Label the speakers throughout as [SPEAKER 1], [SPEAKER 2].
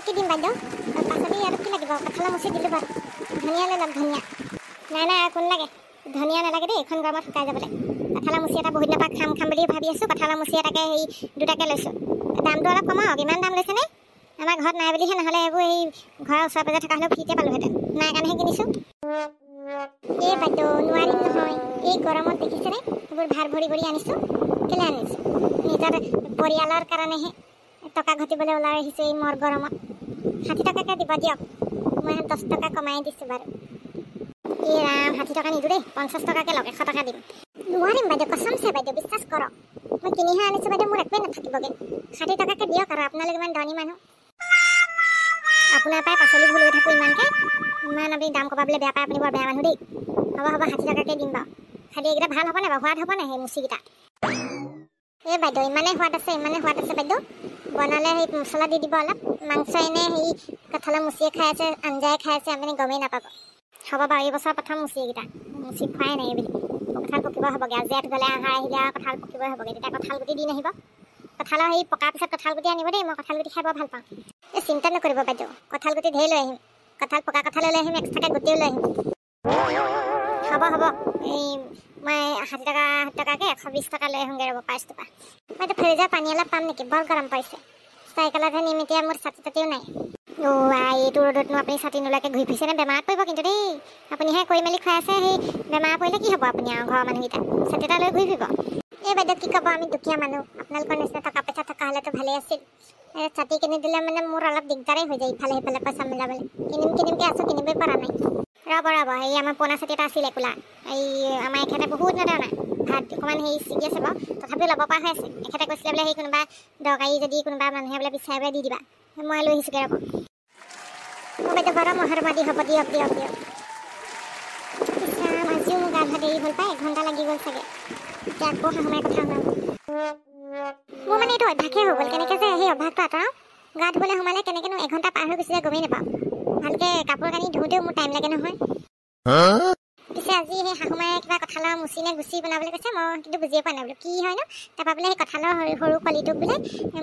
[SPEAKER 1] ইয়াত কি দিম বাইদেউ পাচলি ইয়াত কি লাগিব কঁঠালৰ মুচি দিলোঁ বাৰু ধনিয়া লৈ ল'ম ধনিয়া নাই কোন লাগে ধনিয়া নালাগে দেই এইখন গৰমত শুকাই যাবলৈ কঁঠালৰ মুচি এটা বহুত দিনৰ পৰা খাম বুলি ভাবি আছোঁ কঁঠালৰ মুচি এটাকে সেই দুটাকে লৈছোঁ দামটো অলপ কমাওক ইমান দাম লৈছেনে আমাৰ ঘৰত নাই বুলিহে নহ'লে এইবোৰ এই ঘৰৰ ওচৰে পাজৰে থকা হ'লেও ফ্ৰীতে পালোহেঁতেন নাই কাৰণেহে কিনিছোঁ এই বাইদেউ নোৱাৰিম নহয় এই গৰমত দেখিছেনে এইবোৰ ভাৰ ভৰি আনিছোঁ কেলৈ আনিছোঁ নিজৰ পৰিয়ালৰ কাৰণেহে টকা ঘটিবলৈ ওলাই আহিছোঁ এই মোৰ গৰমত 60 টকাকৈ দিব দিয়ক মই 10 টকা কমাই দিছোঁ বাৰু এই ৰাম 60 টকা নিদিওঁ দেই 50 টকাকৈ লওক 100 টকা দিম নোৱাৰিম বাইদেউ কচমছে বাইদেউ বিশ্বাস কৰক মই কিনিহে আনিছোঁ বাইদেউ মোৰ একোৱে নাথাকিবগৈ 60 টকাকৈ দিয়ক আৰু আপোনালোক ইমান ধনী মানুহ আপোনাৰ পৰাই পাচলি ভুল হৈ থাকোঁ ইমান আপুনি দাম কমাবলৈ বেয়া পায় আপুনি বৰ বেয়া মানুহ দেই হ'ব 60 টকাকৈ দিম বাৰু খালি এইকেইটা ভাল হ'ব নাই বাৰু সোৱাদ হ'ব নাই সেই মুচিকেইটা এই বাইদেউ ইমানেই সোৱাদ আছে বাইদেউ বনালে সেই মছলা দি দিব অলপ মাংস এনে সেই কঁঠালৰ মুচিয়ে খাই আছে আঞ্জাই খাই আছে আপুনি গমেই নাপাব হ'ব বাৰু এই বছৰ প্ৰথম মুচি খোৱাই নাই বুলি কঁঠাল পকিব হ'বগৈ আজি ইয়াত গ'লে আহাৰ আহিলে আৰু কঁঠাল পকিবই হ'বগৈ তেতিয়া কঁঠাল গুটি দিন আহিব কঁঠালৰ সেই পকাৰ পিছত কঁঠাল গুটি আনিব দেই মই কঁঠাল গুটি খাই বৰ ভাল পাওঁ এই চিন্তা নকৰিব বাইদেউ কঁঠাল গুটি ঢেৰ লৈ আহিম কঁঠাল পকা কঁঠাল লৈ আহিম এক্সট্ৰাকৈ গুটিও লৈ আহিম হ'ব এই মই 60 টকাকৈ 120 টকা লৈ আহোঁগৈ ৰ'ব পাইছোঁ পৰা বাইদেউ ফ্ৰিজৰ পানী অলপ পাম নেকি বৰ গৰম পৰিছে চাইকেলতহে নিম এতিয়া মোৰ ছাতি তাতিও নাই এইটো ৰ'দতনো আপুনি ছাতি নোলোৱাকৈ ঘূৰি ফুৰিছেনে বেমাৰত পৰিব কিন্তু দেই আপুনিহে কৰি মেলি খুৱাই আছে সেই বেমাৰ পৰিলে কি হ'ব আপুনি আৰু ঘৰৰ মানুহকেইটা ছাতি এটা লৈ ঘূৰি ফুৰিব এই বাইদেউ কি ক'ব আমি দুখীয়া মানুহ আপোনালোকৰ নিচিনা টকা পইচা থকা হ'লেতো ভালেই আছিল ছাতি কিনি দিলে মানে মোৰ অলপ দিগদাৰেই হৈ যায় ইফালে সিফালে পইচা মিলাবলৈ কিনিমকৈ আছোঁ কিনিবই পৰা নাই ৰ'ব এই আমাৰ পুৰণা ছাতি এটা আছিলে কোলা এই আমাৰ এখেতে বহুত নাদানা ভাত অকণমান হেৰি ছিগি আছে বাৰু তথাপিও ল'ব পৰা হৈ আছে এখেতে কৈছিলে বোলে সেই কোনোবা দৰকাৰী যদি কোনোবা মানুহে বোলে বিচাৰে বোলে দি দিবা মই লৈ আহিছোঁগৈ ৰ'ব বাইদেউ গৰম মহৰমাদি হ'ব দিয়ক আজিও মোৰ গা ধোৱা দেৰি হ'ল পাই 1 ঘণ্টা লাগি গ'ল চাগে এতিয়া আকৌ শাহুমাই কথা শুনাব মোৰ মানে এইটো অভ্যাসেই হৈ গ'ল কেনেকৈ যে সেই অভ্যাসটো আঁতৰাওঁ গা ধুবলৈ সোমালে কেনেকৈনো 1 ঘণ্টা পাৰ হৈ গুচি যায় গমেই নাপাওঁ ভালকৈ কাপোৰ কানি ধুওঁতেও মোৰ টাইম লাগে নহয় পিছে আজি সেই শাহুমায়ে কিবা কঁঠালৰ মুচি নে গুচি বনাবলৈ কৈছে মই কিন্তু বুজিয়ে পোৱা নাই বোলো কি হয় ন তাৰপৰা বোলে সেই কঁঠালৰ সৰু কলিটোক বোলে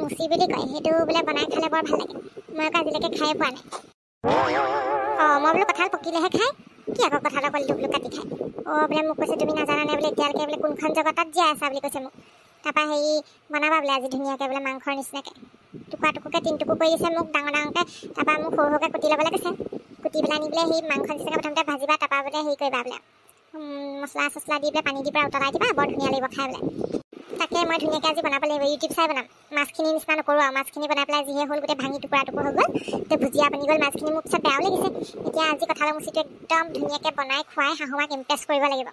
[SPEAKER 1] মুচি বুলি কয় সেইটো বোলে বনাই খালে বৰ ভাল লাগে মই আকৌ আজিলৈকে খায়ে পোৱা নাই মই বোলো কঁঠাল পকিলেহে খায় কি আকৌ কঁঠালৰ কলিটো বোলো কাটি খায় বোলে মোক কৈছে তুমি নাজানানে বোলে এতিয়ালৈকে বোলে কোনখন জগতত জীয়াই আছা বুলি কৈছে মোক তাৰপৰা হেৰি বনাবা বোলে আজি ধুনীয়াকৈ বোলে মাংসৰ নিচিনাকৈ টুকুৰাকৈ 3 টুকুৰ কৰি দিছে মোক ডাঙৰ তাৰপৰা মোক সৰুকৈ কুটি ল'বলৈ কৈছে কুটি পেলাই নি বোলে সেই মাংস নিচিনাকৈ প্ৰথমতে ভাজিবা তাৰপৰা বোলে হেৰি কৰিবা বোলে মছলা চছলা দি পেলাই পানী দি পেলাই উতলাই দিবা বৰ ধুনীয়া লাগিব খাই বোলে তাকে মই ধুনীয়াকৈ আজি বনাব লাগিব ইউটিউব চাই বনাম মাছখিনি নিচিনা নকৰোঁ আৰু মাছখিনি বনাই পেলাই যিহে হ'ল গোটেই ভাঙি টুকুৰা হৈ গ'ল এতিয়া ভুজিয়া পানী গ'ল মাছখিনি মোক পিছত বেয়াও লাগিছে এতিয়া আজি কঁঠালৰ মুচিটো একদম ধুনীয়াকৈ বনাই খুৱাই শাহুমাক ইমপ্ৰেছ কৰিব লাগিব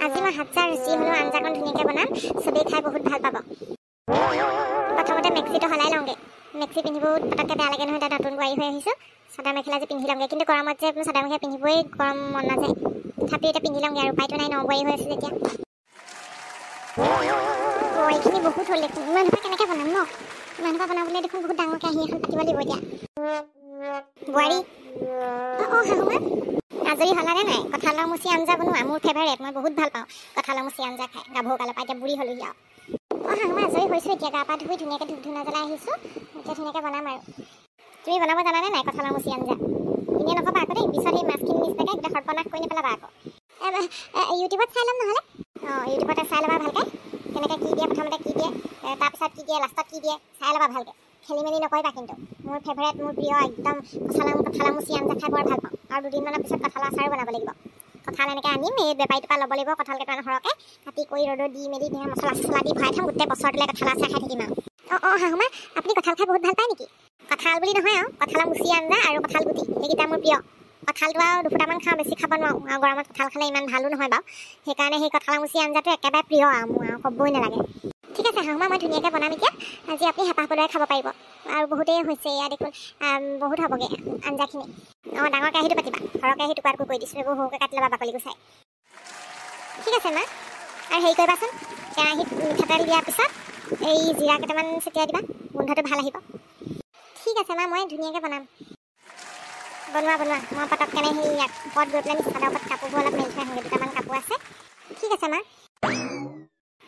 [SPEAKER 1] আজি মই 7 ৰুচি হ'লেও আঞ্জাখন ধুনীয়াকৈ বনাম চবেই খাই বহুত ভাল পাব প্ৰথমতে মেক্সিটো সলাই লওঁগৈ মেক্সি পিন্ধিবও পটককৈ বেয়া লাগে নহয় তাত নতুন বোৱাৰী হৈ আহিছোঁ চাদৰ মেখেলা যে পিন্ধি লওঁগৈ কিন্তু গৰমত যে চাদৰ মেখেলা পিন্ধিবই গৰম মন নাযায় তথাপিও এতিয়া পিন্ধি লওঁগৈ আৰু উপায়টো নাই নবোৱাৰী হৈ আছোঁ যেতিয়া এইখিনি বহুত হ'ল দেখোন ইমানপৰা কেনেকৈ বনাম ন ইমানপৰা বনাবলৈ দেখোন বহুত ডাঙৰ কেৰাহী এখন পাতিব লাগিব এতিয়া বোৱাৰী শাহুমা আজৰি হ'লানে নাই কঁঠালৰ মুচি আঞ্জা বনোৱা মোৰ ফেভাৰেট মই বহুত ভাল পাওঁ কঁঠালৰ মুচি আঞ্জা খাই গাভৰু কালৰ পৰা এতিয়া বুঢ়ী হ'লোহি আৰু শাহুমা আজৰি হৈছোঁ এতিয়া গা পা ধুই ধুনীয়াকৈ ধূপ ধূনা জ্বলাই আহিছোঁ এতিয়া ধুনীয়াকৈ বনাম আৰু তুমি বনাব জানানে নাই কঁঠালৰ মুচি আঞ্জা এনেই নক'বা আকৌ দেই পিছত এই মাছখিনি নিচিনাকৈ গোটেই সৰ্বনাশ কৰি নেপেলাবা আকৌ ইউটিউবত চাই ল'ম নহ'লে ইউটিউবতে চাই ল'বা ভালকৈ কেনেকৈ কি দিয়ে প্ৰথমতে কি দিয়ে তাৰপিছত কি দিয়ে লাষ্টত কি দিয়ে চাই ল'বা ভালকৈ খেলি মেলি নকৰিবা কিন্তু মোৰ ফেভাৰেট মোৰ প্ৰিয় একদম কঁঠালৰ মুচি আঞ্জা খাই বৰ ভাল পাওঁ আৰু 2 দিনমানৰ পিছত কঁঠালৰ আচাৰো বনাব লাগিব কঁঠাল এনেকৈ আনিম এই বেপাৰীটোৰ পৰা ল'ব লাগিব কঁঠাল কেইটামান সৰহকৈ কাটি কৰি ৰ'দত দি মেলি ধুনীয়া মছলা চছলা দি ভৰাই থ'ম গোটেই বছৰটোলৈ কঁঠাল আচাৰ খাই থাকিম আৰু শাহুমা আপুনি কঁঠাল খাই বহুত ভাল পায় নেকি কঁঠাল বুলি নহয় আৰু কঁঠালৰ মুচি আঞ্জা আৰু কঁঠাল গুটি সেইকেইটা মোৰ প্ৰিয় কঁঠালটো আৰু 2 ফুটামান খাওঁ বেছি খাব নোৱাৰোঁ আৰু গৰমত কঁঠাল খালে ইমান ভালো নহয় বাৰু সেইকাৰণে সেই কঁঠালৰ মুচি আঞ্জাটো একেবাৰে প্ৰিয় আৰু মোৰ আৰু ক'বই নালাগে ঠিক আছে শাহুমা মই ধুনীয়াকৈ বনাম এতিয়া আজি আপুনি হেঁপাহ পলুৱাই খাব পাৰিব আৰু বহুতেই হৈছে এয়া দেখোন বহুত হ'বগৈ আঞ্জাখিনি ডাঙৰ কেৰাহীটো পাতিবা সৰহ কেৰাহী টুকুৰা কৰি দিছোঁ এইবোৰ সৰুকৈ কাটি ল'বা বাকলি গুচাই ঠিক আছে মা আৰু হেৰি কৰিবাচোন কেৰাহীত মিঠাতেল দিয়াৰ পিছত এই জিৰা কেইটামান ছটিয়াই দিবা গোন্ধটো ভাল আহিব ঠিক আছে মা মই ধুনীয়াকৈ বনাম বনোৱা মই পটককেনে সেই ওপৰত গৈ পেলাই চাদৰ ওপৰত কাপোৰবোৰ অলপ মেলি থৈ আহোঁগৈ 2টামান কাপোৰ আছে ঠিক আছে মা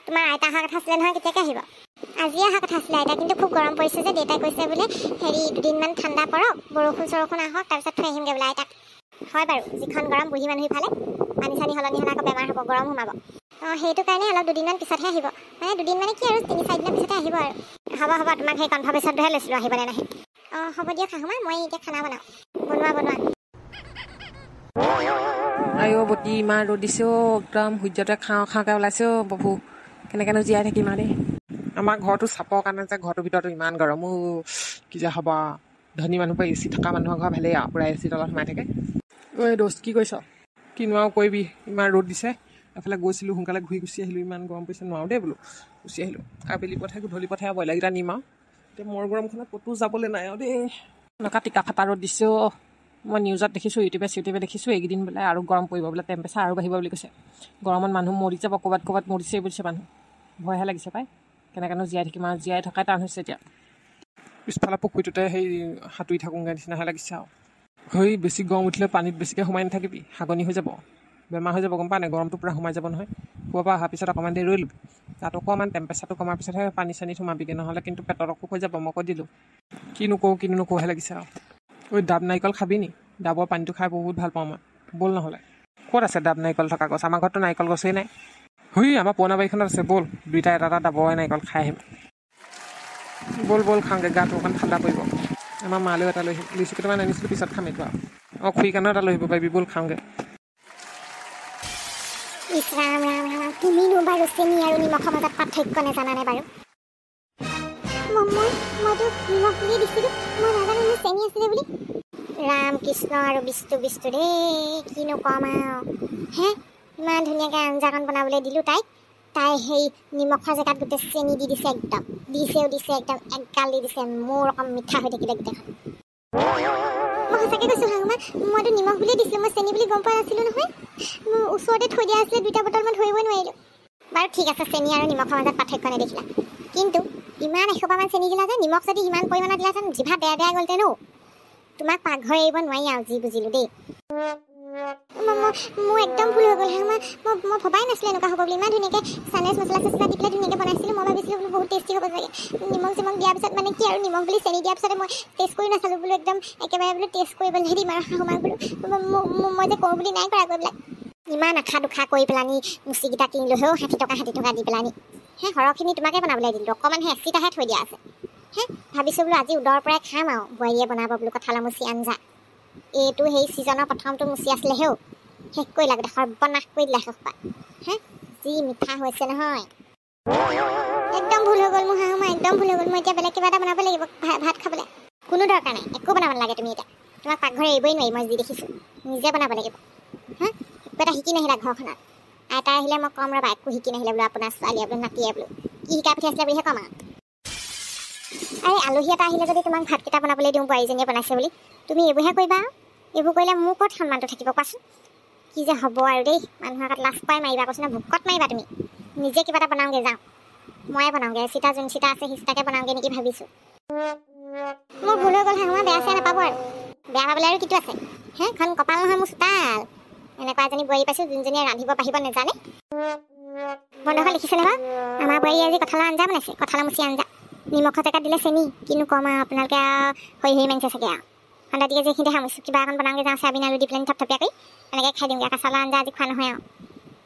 [SPEAKER 1] তোমাৰ আইতা অহা কথা আছিলে নহয় কেতিয়াকৈ আহিব আজি অহা কথা আছিলে আইতা, কিন্তু খুব গৰম পৰিছে যে দেউতাই কৈছে বোলে হেৰি দুদিনমান ঠাণ্ডা পৰক, বৰষুণ চৰষুণ আহক, তাৰপিছত থৈ আহিমগৈ বোলে আইতাক। হয় বাৰু, যিখন গৰম বুঢ়ী মানুহ ইফালে পানী চানী সলনি হ'লে আকৌ বেমাৰ হ'ব, গৰম সোমাব। সেইটো কাৰণে অলপ দুদিনমান পিছতহে আহিব, মানে দুদিন মানে কি আৰু 3-4 দিনৰ পিছতে আহিব আৰু। হ'ব তোমাক সেই কনফাৰ্মেশ্যনটোহে লৈছিলোঁ, আহিবনে নাহে। হ'ব দিয়ক শাহুমা, মই এতিয়া খানা বনাওঁ। বনোৱা।
[SPEAKER 2] আইঅ বতি ইমান ৰ'দ দিছে একদম সূৰ্যটোৱে খাওঁকৈ ওলাইছে প্ৰভু, কেনেকৈনো জীয়াই থাকিম আৰু দেই। আমাৰ ঘৰটো চাপৰ কাৰণে যে ঘৰটোৰ ভিতৰতো ইমান গৰম কি যে হ'ব। ধনী মানুহবোৰে এ চি থকা মানুহৰ ঘৰ ভালেই আৰু পূৰা এ চি তলত সোমাই থাকে। ঐ দোস্ত কি কৰিছ? কিনো আৰু কৰিবি, ইমান ৰ'দ দিছে। এফালে গৈছিলোঁ, সোনকালে ঘূৰি গুচি আহিলোঁ, ইমান গৰম পৰিছে নোৱাৰোঁ দেই বোলো, গুচি আহিলোঁ। আবেলি পথে গধূলি পথে আৰু ব্ৰইলাৰকেইটা নিম আৰু এতিয়া মোৰ গৰমখনত ক'তো যাবলৈ নাই আৰু দেই। এনেকুৱা টিকা ফটা ৰ'দ দিছে মই নিউজত দেখিছোঁ, ইউটিউবে দেখিছোঁ এইকেইদিন বোলে আৰু গৰম পৰিব বোলে, টেম্পাৰেচাৰ আৰু বাঢ়িব বুলি কৈছে। গৰমত মানুহ মৰি যাব, ক'ৰবাত মৰিছে বুলিছে মানুহ। ভয়হে লাগিছে পাই, কেনেকৈনো জীয়াই থাকিম আৰু, জীয়াই থকাই টান হৈছে এতিয়া। পিছফালে পুখুৰীটোতে সেই সাঁতুৰি থাকোঁগৈ নিচিনাহে লাগিছে আৰু। হৈ বেছি গৰম উঠিলে পানীত বেছিকৈ সোমাই নাথাকিবি, হাগনি হৈ যাব, বেমাৰ হৈ যাব, গম পা নাই? গৰমটো পূৰা সোমাই যাব নহয়। শুৱাৰ পৰা অহাৰ পিছত অকণমান দেৰি ৰৈ ল'বি, তাত অকণমান টেম্পাৰেচাৰটো কমাৰ পিছতহে পানী চানী সোমাবিগৈ, নহ'লে কিন্তু পেটত অসুখ হৈ যাব, মই কৈ দিলোঁ। কিনো নকৰোঁহে লাগিছে আৰু। ঐ ডাব নাৰিকল খাবি নি? ডাবৰ পানীটো খাই বহুত ভাল পাওঁ মই, ব'ল নহ'লে। ক'ত আছে ডাব নাৰিকল থকা গছ? আমাৰ ঘৰততো নাৰিকল গছেই নাই। আমাৰ পুৰণা বাৰীখনত আছে, ব'ল দুইটা এটা ডাবৰ নাৰিকল খাই আহিম। ব'ল খাওঁগৈ, গাটো অকণ ঠাণ্ডা পৰিব। আমাৰ মালৈও এটা লৈ আহিম, লিচু কেইটামান আনিছিলোঁ, পিছত খাম এইটো আৰু। খুৰী কাৰণেও এটা লৈ আহিব পাৰিবি, ব'ল খাওঁগৈ।
[SPEAKER 1] ৰাম তুমিনো বাৰু চেনি আৰু নিমখৰ মাজত পাৰ্থক্য নাজানানে বাৰু? মইতো নিমখ বুলি দিছিলোঁ, মই নাজানো নহয় চেনি আছিলে বুলি। ৰাম কৃষ্ণ আৰু বিষ্ণু দেই, কিনো ক'ম আৰু। ইমান ধুনীয়াকৈ আঞ্জাকণ বনাবলৈ দিলোঁ তাই সেই নিমখৰ জেগাত গোটেই চেনি দি দিছে একদম, দিছে একদম একগাল দি দিছে, মোৰ অকণ মিঠা হৈ থাকিলে গোটেইখন। মই সঁচাকৈ কৈছোঁ শাহুমা, মইতো নিমখ বুলিয়ে দিছিলোঁ, মই চেনি বুলি গম পোৱা নাছিলোঁ নহয়। মোৰ ওচৰতে থৈ দিয়া আছিলে 2টা বটল, মই ধৰিবই নোৱাৰিলোঁ। বাৰু ঠিক আছে, চেনি আৰু নিমখৰ মাজত পাৰ্থক্য নেদেখিলা, কিন্তু ইমান এসোপামান চেনি দিলা যে, নিমখ যদি ইমান পৰিমাণৰ দিলাহেঁতেন জিভা বেয়া গ'লহেঁতেন। তোমাক পাকঘৰ এৰিব নোৱাৰি আৰু, যি বুজিলোঁ দেই। মোৰ একদম ভুল হৈ গ'ল শাহুমা, মই ভবাই নাছিলোঁ এনেকুৱা হ'ব বুলি। ইমান ধুনীয়াকৈ চানেজ মছলা চছলা দি পেলাই ধুনীয়াকৈ বনাইছিলোঁ, মই ভাবিছিলোঁ বোলো বহুত টেষ্টি হ'ব চাগে। নিমখ চিমখ দিয়াৰ পিছত মানে কি আৰু, নিমখ বুলি চেনি দিয়াৰ পিছতে মই টেষ্ট কৰি নাচালোঁ বোলো, একদম একেবাৰে বোলো টেষ্ট কৰিবলৈ দিম আৰু শাহুমাক বোলো, মই যে কৰোঁ বুলি নাই কৰা গৈ পেলাই। ইমান আশা দুখা কৰি পেলানি মুচিকেইটা কিনিলোঁ 60 টকা দি পেলানি। সৰহখিনি তোমাকে বনাবলৈ দিলোঁ, অকণমান 80টাহে থৈ দিয়া আছে। ভাবিছোঁ বোলো আজি উদৰৰ পৰাই খাম আৰু, বোৱাৰীয়ে বনাব বোলো কঁঠালৰ মুচি আঞ্জা। এইটো সেই ছিজনৰ প্ৰথমটো মুচি আছিলে শেষ কৰিলা, গোটেই সৰ্বনাশ কৰি দিলা শেষপা। যি মিঠা হৈছে নহয়, একদম ভুল হৈ গ'ল মোৰ শাহুমা, একদম ভুল হৈ গ'ল। মই এতিয়া বেলেগ কিবা এটা বনাব লাগিব ভাত খাবলৈ। কোনো দৰকাৰ নাই, একো বনাব নালাগে তুমি এতিয়া। তোমাক পাকঘৰ এৰিবই নোৱাৰি, মই যি দেখিছোঁ। নিজে বনাব লাগিব। একো এটা শিকি নাহিলা ঘৰখনত। আইতা আহিলে মই ক'ম ৰ'বা, একো শিকি নাহিলে বোলো আপোনাৰ ছোৱালীয়ে বোলো, নাতিয়ে বোলো, কি শিকাই পঠিয়াইছিলে বুলিহে ক'ম আৰু। আলহী এটা আহিলে যদি তোমাক ভাতকেইটা বনাবলৈ দিওঁ, বোৱাৰীজনীয়ে বনাইছে বুলি, তুমি এইবোৰহে কৰিবা আৰু। এইবোৰ কৰিলে মোৰ ক'ত সন্মানটো থাকিব কোৱাচোন? কি যে হ'ব আৰু দেই, মানুহৰ আগত লাজ পাই মাৰিবা কৈছোঁ নহয়, ভোকত মাৰিবা তুমি। নিজে কিবা এটা বনাওঁগৈ যাওঁ, ময়ে বনাওঁগৈ, যোন চিতা আছে সিষ্টাকে বনাওঁগৈ নেকি ভাবিছোঁ। মোৰ ভুল হৈ গ'ল শাহুমা, বেয়া চেয়া নাপাব আৰু। বেয়া পাবলৈ আৰু কিটো আছে? এখন কপাল নহয় মোৰ চোতাল, এনেকুৱা এজনী বোৱাৰী পাইছোঁ যোনজনীয়ে ৰান্ধিব বাঢ়িব নাজানে। বন্ধুসকল লিখিছে নহয়, আমাৰ বোৱাৰীয়ে আজি কঁঠালৰ আঞ্জা বনাইছে, কঁঠালৰ মুচি আঞ্জা। নিমখৰ জেগাত দিলে চেনি, কিনো ক'ম আৰু, আপোনালোকে আৰু হৈ মাৰিছে চাগে আৰু। সন্ধিয়া যিখিনিতে সামৰিছোঁ, কিবা এখন বনাওঁগৈ যাওঁ, চাবিন আলু দি পেলাই থপথপীয়া কৰি এনেকৈ খাই দিওঁগৈ। কঁঠালৰ আঞ্জা আজি খোৱা নহয় আৰু।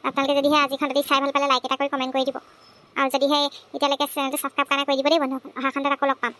[SPEAKER 1] আপোনালোকে যদিহে আজি খণ্ডটি চাই ভাল পালে লাইক এটা কৰি কমেণ্ট কৰি দিব, আৰু যদিহে এতিয়ালৈকে চেনেলটো ছাবস্ক্ৰাইব কৰা নাই কৰি দিব দেই বন্ধুসকল। অহা খণ্ডত আকৌ লগ পাম।